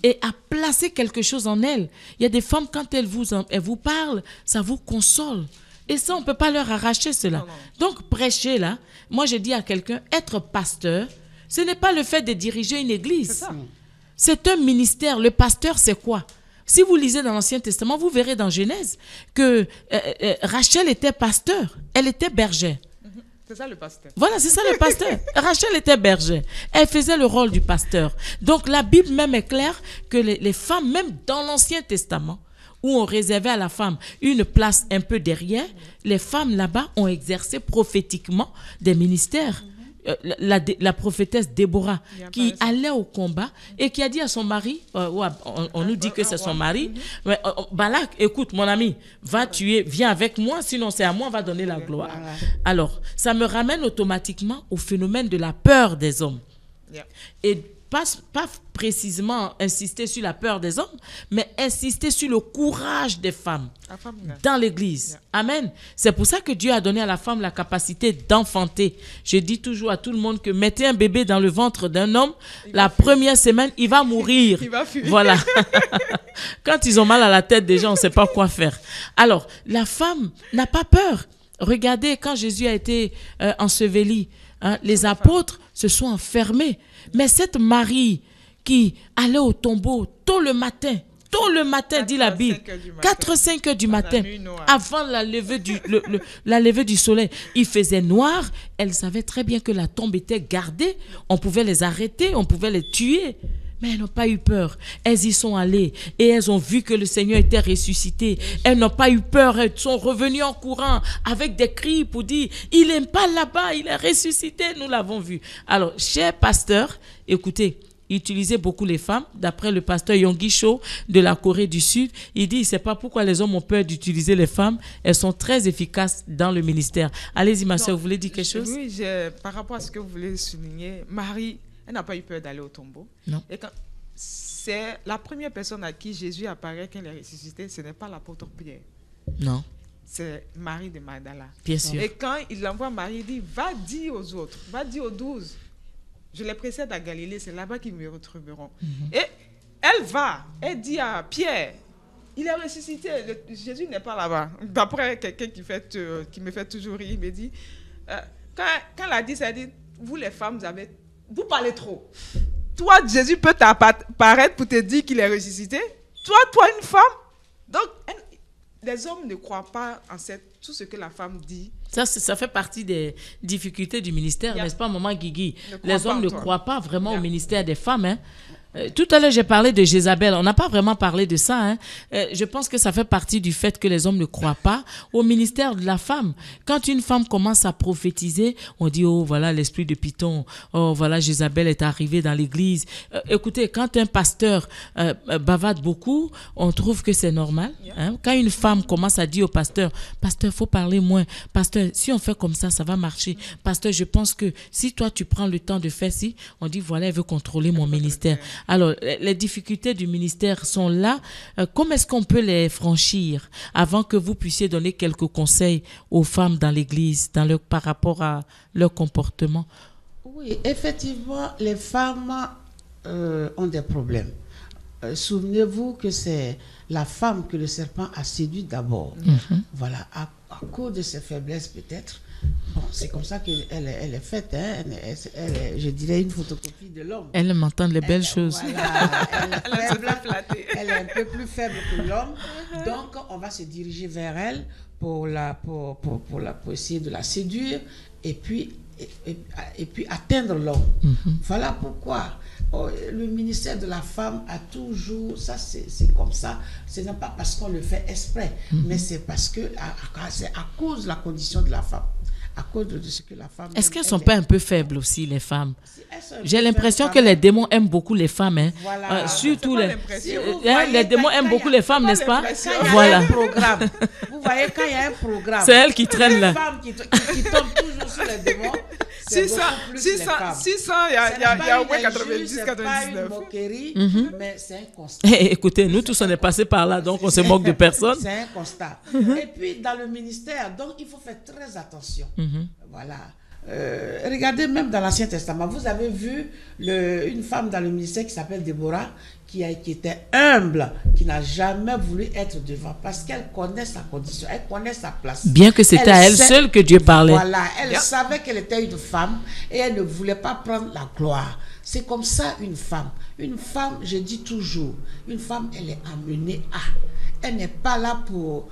et a placé quelque chose en elles. Il y a des femmes, quand elles vous parlent, ça vous console. Et ça, on ne peut pas leur arracher cela. Non. Donc, prêcher là, moi je dis à quelqu'un, être pasteur, ce n'est pas le fait de diriger une église. C'est un ministère. Le pasteur, c'est quoi? Si vous lisez dans l'Ancien Testament, vous verrez dans Genèse que Rachel était pasteur. Elle était bergère. C'est ça le pasteur. Voilà, c'est ça le pasteur. Rachel était bergère. Elle faisait le rôle du pasteur. Donc, la Bible même est claire que les femmes, même dans l'Ancien Testament, où on réservait à la femme une place un peu derrière, les femmes là-bas ont exercé prophétiquement des ministères. la prophétesse Déborah, qui allait au combat et qui a dit à son mari, on nous dit que c'est son mari, Balak, écoute mon ami, va tuer, viens avec moi, sinon c'est à moi, on va donner la gloire. Alors, ça me ramène automatiquement au phénomène de la peur des hommes. Et pas précisément insister sur la peur des hommes, mais insister sur le courage des femmes dans l'église. Amen. C'est pour ça que Dieu a donné à la femme la capacité d'enfanter. Je dis toujours à tout le monde que mettez un bébé dans le ventre d'un homme, la première semaine, il va mourir. Il va fuir. Voilà. Quand ils ont mal à la tête, déjà, on ne sait pas quoi faire. Alors, la femme n'a pas peur. Regardez, quand Jésus a été enseveli, les apôtres se sont enfermés. Mais cette Marie qui allait au tombeau tôt le matin, dit la Bible, 4-5 heures du matin, avant la levée du soleil, il faisait noir, elle savait très bien que la tombe était gardée, on pouvait les arrêter, on pouvait les tuer. Mais elles n'ont pas eu peur. Elles y sont allées et elles ont vu que le Seigneur était ressuscité. Elles n'ont pas eu peur. Elles sont revenues en courant avec des cris pour dire « Il n'est pas là-bas, il est ressuscité, nous l'avons vu. » Alors, cher pasteur, écoutez, utilisez beaucoup les femmes. D'après le pasteur Yonggi Cho de la Corée du Sud, il dit « C'est pas pourquoi les hommes ont peur d'utiliser les femmes. Elles sont très efficaces dans le ministère. » Allez-y, ma soeur, vous voulez dire quelque chose? Oui, par rapport à ce que vous voulez souligner, Marie... Elle n'a pas eu peur d'aller au tombeau. Non. Et quand c'est la première personne à qui Jésus apparaît quand il est ressuscité, ce n'est pas l'apôtre Pierre. Non. C'est Marie de Magdala. Bien sûr. Et quand il envoie Marie, il dit, va dire aux autres, va dire aux 12. Je les précède à Galilée, c'est là-bas qu'ils me retrouveront. Et elle dit à Pierre, il est ressuscité, Jésus n'est pas là-bas. D'après quelqu'un qui me fait toujours rire, il me dit, quand elle a dit ça, elle dit, vous les femmes, vous parlez trop. Toi, Jésus peut t'apparaître pour te dire qu'il est ressuscité. Toi, une femme. Donc, les hommes ne croient pas en tout ce que la femme dit. Ça fait partie des difficultés du ministère, n'est-ce pas, maman Guigui? Les hommes ne croient pas vraiment au ministère des femmes, hein. Tout à l'heure, j'ai parlé de Jézabel. On n'a pas vraiment parlé de ça. Hein. Je pense que ça fait partie du fait que les hommes ne croient pas au ministère de la femme. Quand une femme commence à prophétiser, on dit, oh, voilà l'esprit de Python. Oh, voilà, Jézabel est arrivée dans l'église. Écoutez, quand un pasteur bavarde beaucoup, on trouve que c'est normal. Hein. Quand une femme commence à dire au pasteur, pasteur, il faut parler moins. Pasteur, si on fait comme ça, ça va marcher. Pasteur, je pense que si toi, tu prends le temps de faire ci, on dit, voilà, elle veut contrôler mon ministère. Alors, les difficultés du ministère sont là. Comment est-ce qu'on peut les franchir avant que vous puissiez donner quelques conseils aux femmes dans l'église par rapport à leur comportement? Oui, effectivement, les femmes ont des problèmes. Souvenez-vous que c'est la femme que le serpent a séduit d'abord. Voilà, à cause de ses faiblesses peut-être. Bon, c'est comme ça qu'elle est faite, hein. Je dirais une photocopie de l'homme. Elle aime entendre les belles choses. Voilà, elle est un peu plus faible que l'homme. Donc, on va se diriger vers elle pour essayer de la séduire et puis atteindre l'homme. Voilà pourquoi le ministère de la femme a toujours, ça c'est comme ça, ce n'est pas parce qu'on le fait exprès, mais c'est parce que c'est à cause de la condition de la femme. À cause de ce que la femme... Est-ce qu'elles ne sont pas un peu faibles aussi, les femmes? J'ai l'impression que les démons aiment beaucoup les femmes. Hein. Voilà. Surtout les démons aiment beaucoup les femmes, n'est-ce pas? Voilà. Vous voyez, quand il y a un programme... C'est elle qui traîne là. Les femmes qui tombent toujours sur les démons, c'est 600, il y a au moins 90, 99. C'est pas une moquerie, mais c'est un constat. Écoutez, nous tous, on est passés par là, donc on se moque de personne. C'est un constat. Et puis, dans le ministère, donc, il faut faire très attention. Voilà. Regardez, même dans l'Ancien Testament, vous avez vu une femme dans le ministère qui s'appelle Déborah, qui était humble, qui n'a jamais voulu être devant, parce qu'elle connaît sa condition, elle connaît sa place. Bien que c'était à elle seule que Dieu parlait. Voilà, elle savait qu'elle était une femme et elle ne voulait pas prendre la gloire. C'est comme ça une femme. Une femme, je dis toujours, une femme, elle est amenée à. Elle n'est pas là pour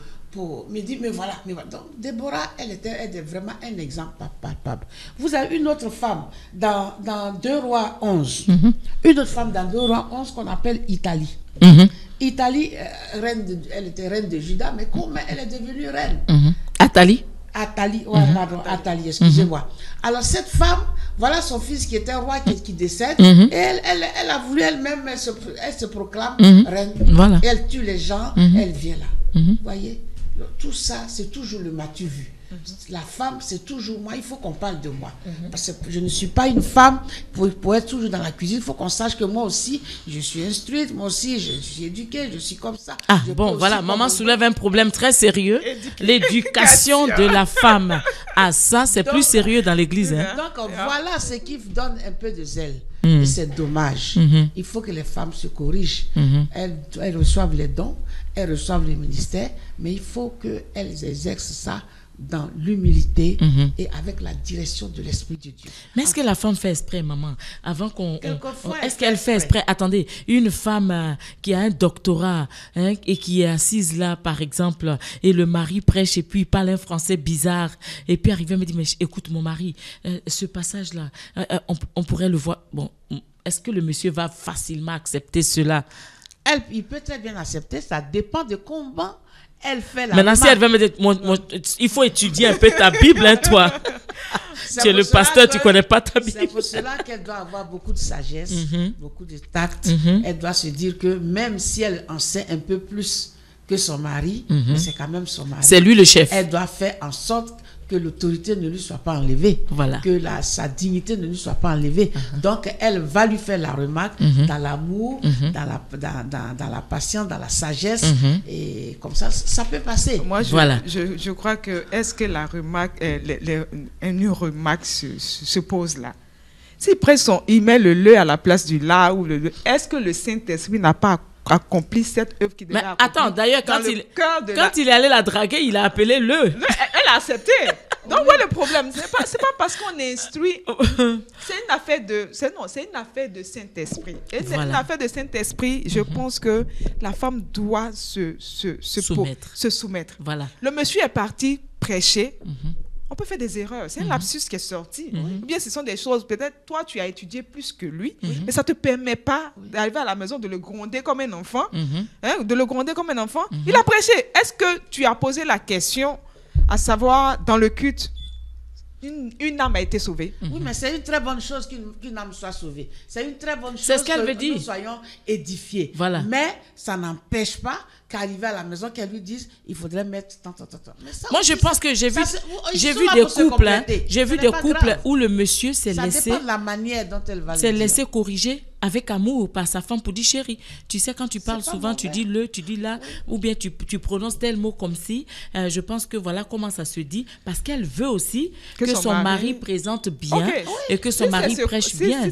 me dire, mais voilà. Donc, Déborah, elle est vraiment un exemple palpable. Vous avez une autre femme dans 2 Rois 11. Une autre femme dans 2 Rois 11 qu'on appelle Italie. Italie, elle était reine de Juda, mais comment elle est devenue reine? Athalie. Athalie, pardon, Athalie, excusez-moi. Alors cette femme, voilà son fils qui était roi qui décède, et elle a voulu elle-même, elle se proclame reine, Voilà. et elle tue les gens, elle vient là. Vous voyez, tout ça, c'est toujours le m'as-tu vu. La femme, c'est toujours moi, il faut qu'on parle de moi. Parce que je ne suis pas une femme pour être toujours dans la cuisine. Il faut qu'on sache que moi aussi, je suis instruite, moi aussi, je suis éduquée, je suis comme ça. Ah, bon, voilà, maman soulève un problème très sérieux. L'éducation de la femme. Ah, ça, c'est plus sérieux dans l'église. Hein. Donc, voilà ce qui donne un peu de zèle. Et c'est dommage. Il faut que les femmes se corrigent. Elles reçoivent les dons, elles reçoivent les ministères, mais il faut qu'elles exercent ça dans l'humilité et avec la direction de l'Esprit de Dieu. Mais est-ce que la femme fait exprès, maman? Avant Quelquefois, est-ce qu'elle fait exprès? Attendez, une femme qui a un doctorat et qui est assise là, par exemple, et le mari prêche et puis il parle un français bizarre, et puis arrive et me dit, mais écoute mon mari, ce passage-là, on pourrait le voir. Bon, est-ce que le monsieur va facilement accepter cela? Il peut très bien accepter, ça dépend de comment elle fait la Maintenant, si elle va me dire, il faut étudier un peu ta Bible, hein, toi. Tu es le pasteur, tu ne connais pas ta Bible. C'est pour cela qu'elle doit avoir beaucoup de sagesse, beaucoup de tact. Elle doit se dire que même si elle en sait un peu plus que son mari, mais c'est quand même son mari. C'est lui le chef. Elle doit faire en sorte que l'autorité ne lui soit pas enlevée, voilà. Que sa dignité ne lui soit pas enlevée. Donc, elle va lui faire la remarque dans l'amour, dans la patience, dans la sagesse, et comme ça, ça peut passer. Moi, voilà. je crois que, est-ce que la remarque, une remarque se pose là? S'il il met le à la place du la ou le, est-ce que le Saint-Esprit n'a pas accompli cette œuvre qui devait accomplir? Attends, d'ailleurs, quand il est allé la draguer, il a appelé le. Elle a accepté. Donc, voilà le problème. C'est pas parce qu'on est instruit. C'est une affaire de Saint-Esprit. Et c'est une affaire de Saint-Esprit. Je pense que la femme doit se soumettre. Voilà. Le monsieur est parti prêcher. On peut faire des erreurs. C'est un lapsus qui est sorti. Ou bien ce sont des choses, peut-être toi tu as étudié plus que lui, mais ça ne te permet pas d'arriver à la maison de le gronder comme un enfant. De le gronder comme un enfant. Il a prêché. Est-ce que tu as posé la question à savoir, dans le culte, une âme a été sauvée? Oui, mais c'est une très bonne chose qu'une âme soit sauvée. C'est une très bonne chose ce qu'elle veut dire. Nous soyons édifiés. Voilà. Mais ça n'empêche pas qu'arriver à la maison, qu'elle lui dise, il faudrait mettre tant. Moi, je pense que j'ai vu des couples, où le monsieur s'est laissé. Ça dépend de la manière dont elle va le s'est dire. laissé corriger avec amour par sa femme pour dire chérie, tu sais quand tu parles souvent tu dis le, tu dis là, ou bien tu prononces tel mot comme si, je pense que voilà comment ça se dit, parce qu'elle veut aussi que son mari présente bien et que son mari prêche bien.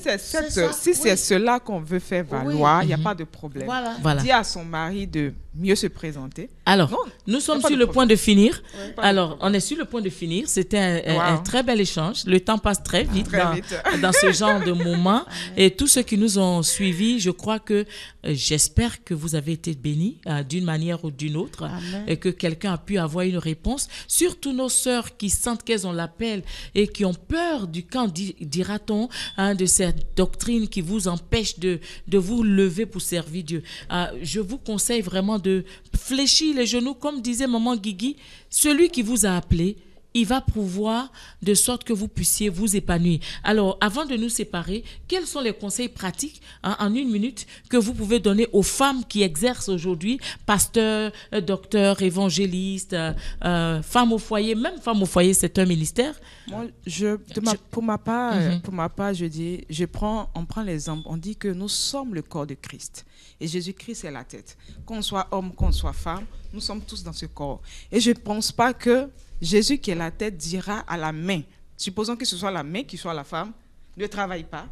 Si c'est cela qu'on veut faire valoir, il n'y a pas de problème. Voilà. Dis à son mari de mieux se présenter. Alors, nous sommes sur le point de finir. Alors, on est sur le point de finir. C'était un très bel échange. Le temps passe très vite dans ce genre de moment. Et tous ceux qui nous ont suivis, je crois que, j'espère que vous avez été bénis d'une manière ou d'une autre. Amen. Et que quelqu'un a pu avoir une réponse. Surtout nos sœurs qui sentent qu'elles ont l'appel et qui ont peur du camp, dira-t-on, de cette doctrine qui vous empêche de vous lever pour servir Dieu. Je vous conseille vraiment de fléchir les genoux, comme disait maman Guigui. Celui qui vous a appelé, il va pouvoir de sorte que vous puissiez vous épanouir. Alors, avant de nous séparer, quels sont les conseils pratiques, en une minute, que vous pouvez donner aux femmes qui exercent aujourd'hui, pasteurs, docteurs, évangélistes, femmes au foyer, même femmes au foyer, c'est un ministère. Moi, pour ma part, je dis, on prend l'exemple, on dit que nous sommes le corps de Christ. Et Jésus-Christ est la tête. Qu'on soit homme, qu'on soit femme, nous sommes tous dans ce corps. Et je ne pense pas que Jésus qui est la tête dira à la main, supposons que ce soit la main qui soit la femme, ne travaille pas.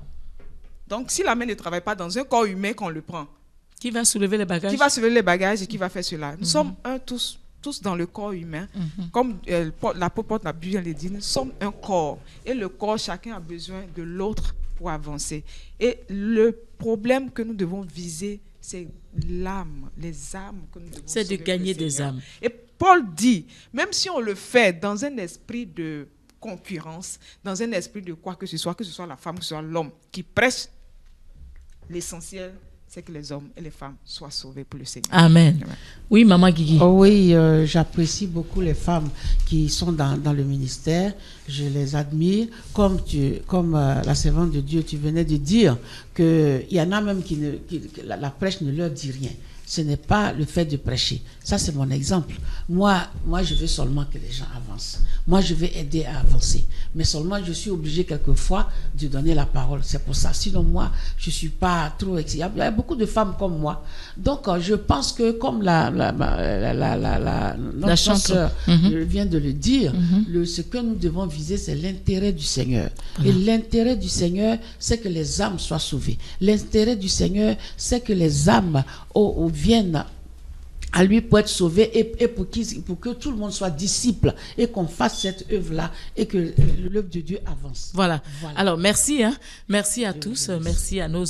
Donc, si la main ne travaille pas dans un corps humain qu'on le prend, qui va soulever les bagages? Qui va soulever les bagages et qui va faire cela? Nous sommes tous dans le corps humain. Comme l'apôtre a bien le dit, nous sommes un corps. Et le corps, chacun a besoin de l'autre pour avancer. Et le problème que nous devons viser, c'est l'âme, les âmes que nous devons c'est de gagner des âmes. Et Paul dit, même si on le fait dans un esprit de concurrence, dans un esprit de quoi que ce soit la femme, que ce soit l'homme, qui prêche l'essentiel c'est que les hommes et les femmes soient sauvés pour le Seigneur. Amen. Amen. Oui, Maman Guigui. Oh oui, j'apprécie beaucoup les femmes qui sont dans le ministère. Je les admire. Comme la servante de Dieu, tu venais de dire qu'il y en a même la prêche ne leur dit rien. Ce n'est pas le fait de prêcher. Ça, c'est mon exemple. Moi, je veux seulement que les gens avancent. Moi, je veux aider à avancer. Mais seulement, je suis obligé quelquefois de donner la parole. C'est pour ça. Sinon, moi, je ne suis pas trop excitable. Il y a beaucoup de femmes comme moi. Donc, je pense que comme notre sœur vient de le dire, ce que nous devons viser, c'est l'intérêt du Seigneur. Et l'intérêt du Seigneur, c'est que les âmes soient sauvées. L'intérêt du Seigneur, c'est que les âmes viennent à lui pour être sauvés et pour que tout le monde soit disciple et qu'on fasse cette œuvre-là et que l'œuvre de Dieu avance. Voilà. Alors, merci. Merci à tous. Merci à nos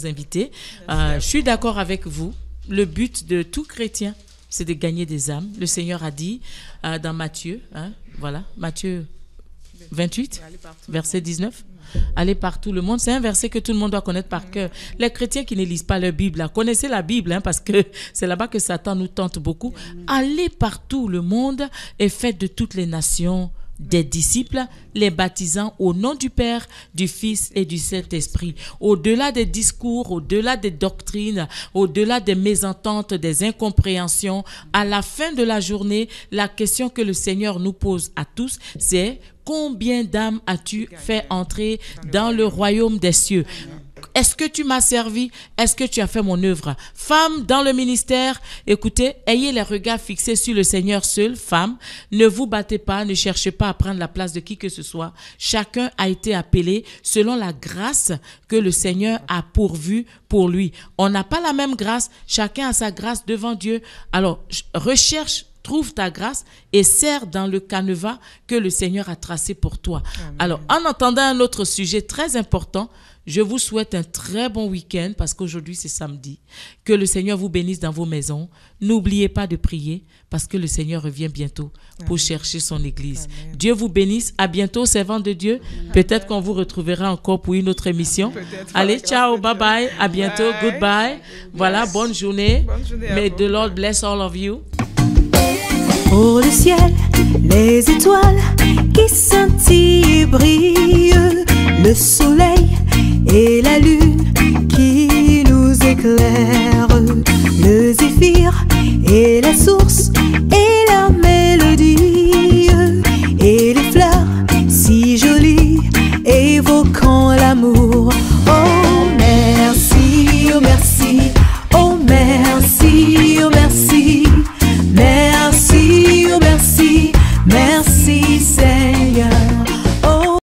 invités. Je suis d'accord avec vous. Le but de tout chrétien, c'est de gagner des âmes. Le Seigneur a dit dans Matthieu, Matthieu 28, verset 19. Allez par tout le monde. C'est un verset que tout le monde doit connaître par cœur. Les chrétiens qui ne lisent pas leur Bible, connaissez la Bible, parce que c'est là-bas que Satan nous tente beaucoup. Allez par tout le monde et faites de toutes les nations des disciples, les baptisant au nom du Père, du Fils et du Saint-Esprit. Au-delà des discours, au-delà des doctrines, au-delà des mésententes, des incompréhensions, à la fin de la journée, la question que le Seigneur nous pose à tous, c'est: combien d'âmes as-tu fait entrer dans le royaume des cieux? Est-ce que tu m'as servi? Est-ce que tu as fait mon œuvre? Femmes dans le ministère, écoutez, ayez les regards fixés sur le Seigneur seul. Femmes, ne vous battez pas, ne cherchez pas à prendre la place de qui que ce soit. Chacun a été appelé selon la grâce que le Seigneur a pourvue pour lui. On n'a pas la même grâce, chacun a sa grâce devant Dieu. Alors, trouve ta grâce et sers dans le canevas que le Seigneur a tracé pour toi. Amen. Alors, en entendant un autre sujet très important, je vous souhaite un très bon week-end parce qu'aujourd'hui c'est samedi. Que le Seigneur vous bénisse dans vos maisons. N'oubliez pas de prier parce que le Seigneur revient bientôt pour chercher son église. Amen. Dieu vous bénisse. À bientôt, servants de Dieu. Peut-être qu'on vous retrouvera encore pour une autre émission. Allez, ciao, bye bye. À bientôt, goodbye. Voilà, bonne journée. May the Lord bless all of you. Pour le ciel, les étoiles qui scintillent et brillent, le soleil et la lune qui nous éclairent, le zéphyr et la source